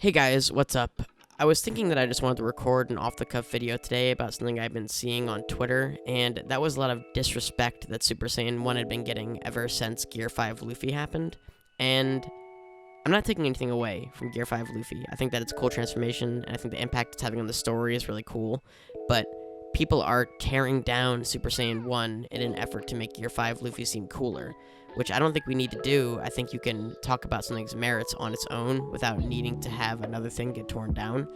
Hey guys, what's up? I was thinking that I just wanted to record an off-the-cuff video today about something I've been seeing on Twitter, and that was a lot of disrespect that Super Saiyan 1 had been getting ever since Gear 5 Luffy happened. And I'm not taking anything away from Gear 5 Luffy. I think that it's a cool transformation, and I think the impact it's having on the story is really cool, but people are tearing down Super Saiyan 1 in an effort to make Gear 5 Luffy seem cooler, which I don't think we need to do. I think you can talk about something's merits on its own without needing to have another thing get torn down.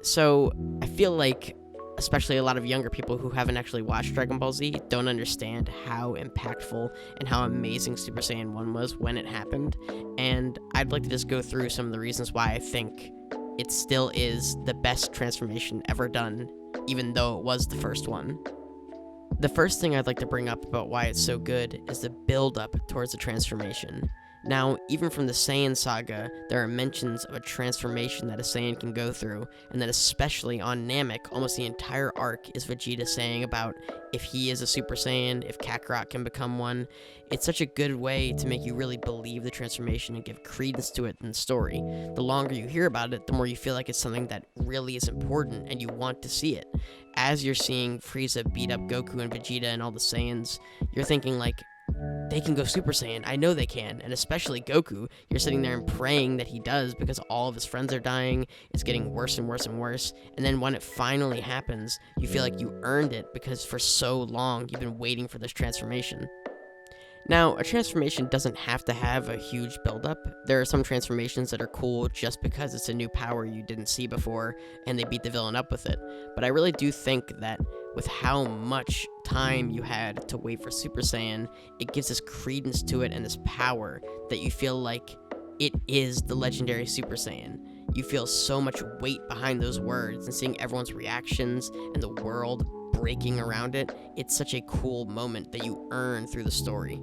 So I feel like, especially a lot of younger people who haven't actually watched Dragon Ball Z, don't understand how impactful and how amazing Super Saiyan 1 was when it happened, and I'd like to just go through some of the reasons why I think it still is the best transformation ever done, even though it was the first one. The first thing I'd like to bring up about why it's so good is the build-up towards the transformation. Now, even from the Saiyan saga, there are mentions of a transformation that a Saiyan can go through, and that especially on Namek, almost the entire arc is Vegeta saying about if he is a Super Saiyan, if Kakarot can become one. It's such a good way to make you really believe the transformation and give credence to it in the story. The longer you hear about it, the more you feel like it's something that really is important and you want to see it. As you're seeing Frieza beat up Goku and Vegeta and all the Saiyans, you're thinking like, they can go Super Saiyan. I know they can. And especially Goku, you're sitting there and praying that he does because all of his friends are dying. It's getting worse and worse and worse. And then when it finally happens, you feel like you earned it because for so long you've been waiting for this transformation. Now, a transformation doesn't have to have a huge buildup. There are some transformations that are cool just because it's a new power you didn't see before and they beat the villain up with it. But I really do think that with how much time you had to wait for Super Saiyan, it gives this credence to it and this power that you feel like it is the legendary Super Saiyan. You feel so much weight behind those words, and seeing everyone's reactions and the world breaking around it, it's such a cool moment that you earn through the story.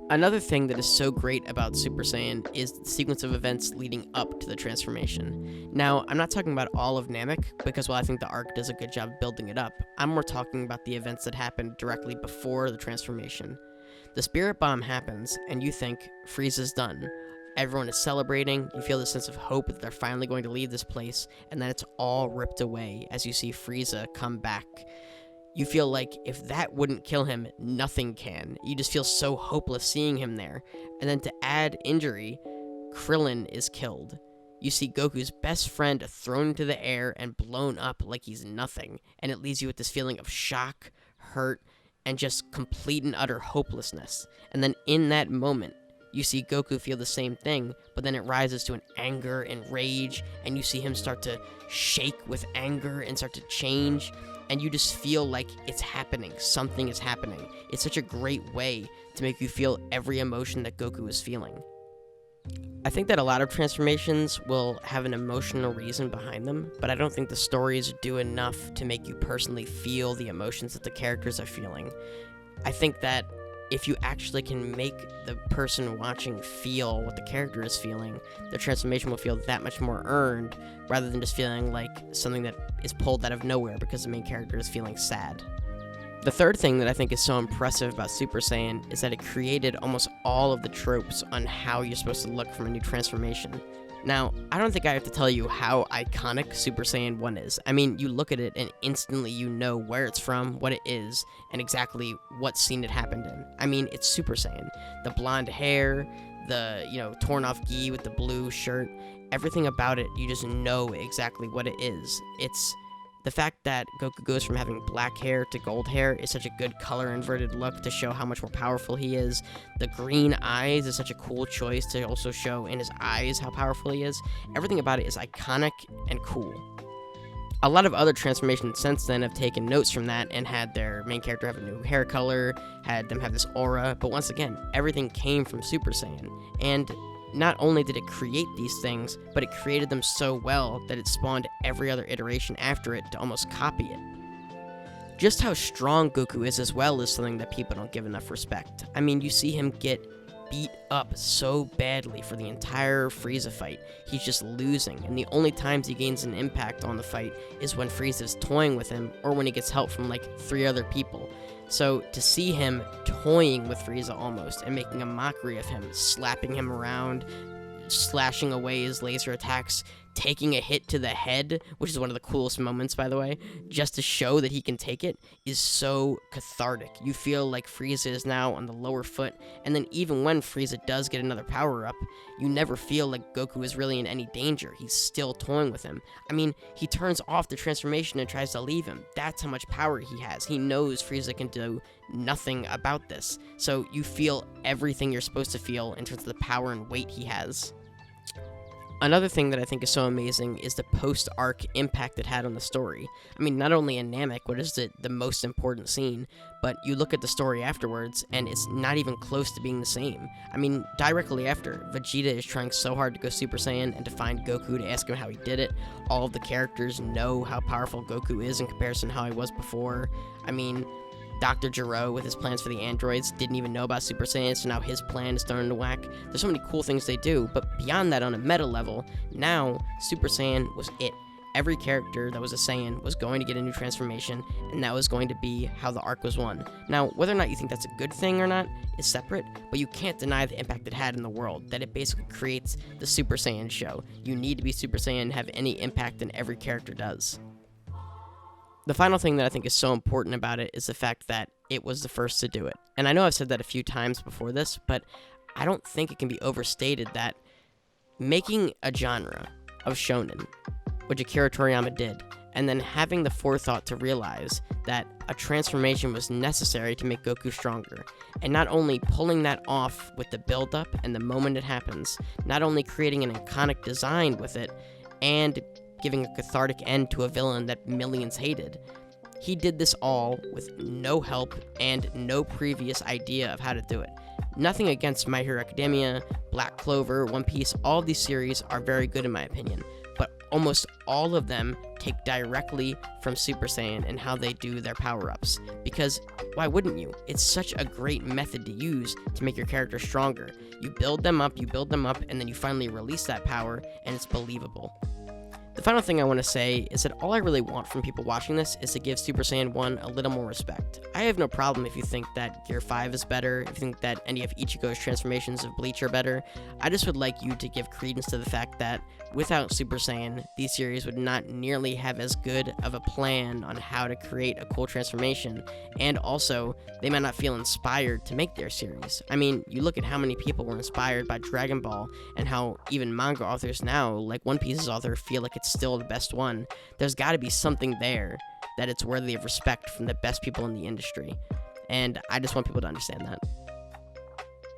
Another thing that is so great about Super Saiyan is the sequence of events leading up to the transformation. Now, I'm not talking about all of Namek, because while I think the arc does a good job building it up, I'm more talking about the events that happened directly before the transformation. The Spirit Bomb happens, and you think, Frieza's done. Everyone is celebrating, you feel this sense of hope that they're finally going to leave this place, and then it's all ripped away as you see Frieza come back. You feel like if that wouldn't kill him, nothing can. You just feel so hopeless seeing him there. And then to add injury, Krillin is killed. You see Goku's best friend thrown into the air and blown up like he's nothing, and it leaves you with this feeling of shock, hurt, and just complete and utter hopelessness. And then in that moment, you see Goku feel the same thing, but then it rises to an anger and rage, and you see him start to shake with anger and start to change, and you just feel like it's happening. Something is happening. It's such a great way to make you feel every emotion that Goku is feeling. I think that a lot of transformations will have an emotional reason behind them, but I don't think the stories do enough to make you personally feel the emotions that the characters are feeling. I think that if you actually can make the person watching feel what the character is feeling, the transformation will feel that much more earned, rather than just feeling like something that is pulled out of nowhere because the main character is feeling sad. The third thing that I think is so impressive about Super Saiyan is that it created almost all of the tropes on how you're supposed to look from a new transformation. Now, I don't think I have to tell you how iconic Super Saiyan 1 is. I mean, you look at it and instantly you know where it's from, what it is, and exactly what scene it happened in. I mean, it's Super Saiyan. The blonde hair, the, torn off gi with the blue shirt, everything about it, you just know exactly what it is. It's the fact that Goku goes from having black hair to gold hair is such a good color inverted look to show how much more powerful he is. The green eyes is such a cool choice to also show in his eyes how powerful he is. Everything about it is iconic and cool. A lot of other transformations since then have taken notes from that and had their main character have a new hair color, had them have this aura, but once again, everything came from Super Saiyan. And not only did it create these things, but it created them so well that it spawned every other iteration after it to almost copy it. Just how strong Goku is as well is something that people don't give enough respect. I mean, you see him get beat up so badly for the entire Frieza fight. He's just losing, and the only times he gains an impact on the fight is when Frieza's toying with him, or when he gets help from like 3 other people. So to see him toying with Frieza almost, and making a mockery of him, slapping him around, slashing away his laser attacks, taking a hit to the head, which is one of the coolest moments, by the way, just to show that he can take it, is so cathartic. You feel like Frieza is now on the lower foot, and then even when Frieza does get another power-up, you never feel like Goku is really in any danger. He's still toying with him. I mean, he turns off the transformation and tries to leave him. That's how much power he has. He knows Frieza can do nothing about this. So you feel everything you're supposed to feel in terms of the power and weight he has. Another thing that I think is so amazing is the post-arc impact it had on the story. I mean, not only in Namek, what is the most important scene, but you look at the story afterwards, and it's not even close to being the same. I mean, directly after, Vegeta is trying so hard to go Super Saiyan and to find Goku to ask him how he did it. All of the characters know how powerful Goku is in comparison to how he was before. I mean, Dr. Gero, with his plans for the androids, didn't even know about Super Saiyan, so now his plan is starting to whack. There's so many cool things they do, but beyond that, on a meta level, now Super Saiyan was it. Every character that was a Saiyan was going to get a new transformation, and that was going to be how the arc was won. Now, whether or not you think that's a good thing or not is separate, but you can't deny the impact it had in the world, that it basically creates the Super Saiyan show. You need to be Super Saiyan and have any impact than every character does. The final thing that I think is so important about it is the fact that it was the first to do it. And I know I've said that a few times before this, but I don't think it can be overstated that making a genre of shonen, which Akira Toriyama did, and then having the forethought to realize that a transformation was necessary to make Goku stronger, and not only pulling that off with the build-up and the moment it happens, not only creating an iconic design with it, and giving a cathartic end to a villain that millions hated. He did this all with no help and no previous idea of how to do it. Nothing against My Hero Academia, Black Clover, One Piece, all of these series are very good in my opinion, but almost all of them take directly from Super Saiyan and how they do their power-ups. Because why wouldn't you? It's such a great method to use to make your character stronger. You build them up, and then you finally release that power, and it's believable. The final thing I want to say is that all I really want from people watching this is to give Super Saiyan 1 a little more respect. I have no problem if you think that Gear 5 is better, if you think that any of Ichigo's transformations of Bleach are better. I just would like you to give credence to the fact that without Super Saiyan, these series would not nearly have as good of a plan on how to create a cool transformation, and also, they might not feel inspired to make their series. I mean, you look at how many people were inspired by Dragon Ball, and how even manga authors now, like One Piece's author, feel like it's still the best one. There's got to be something there that it's worthy of respect from the best people in the industry, and I just want people to understand that.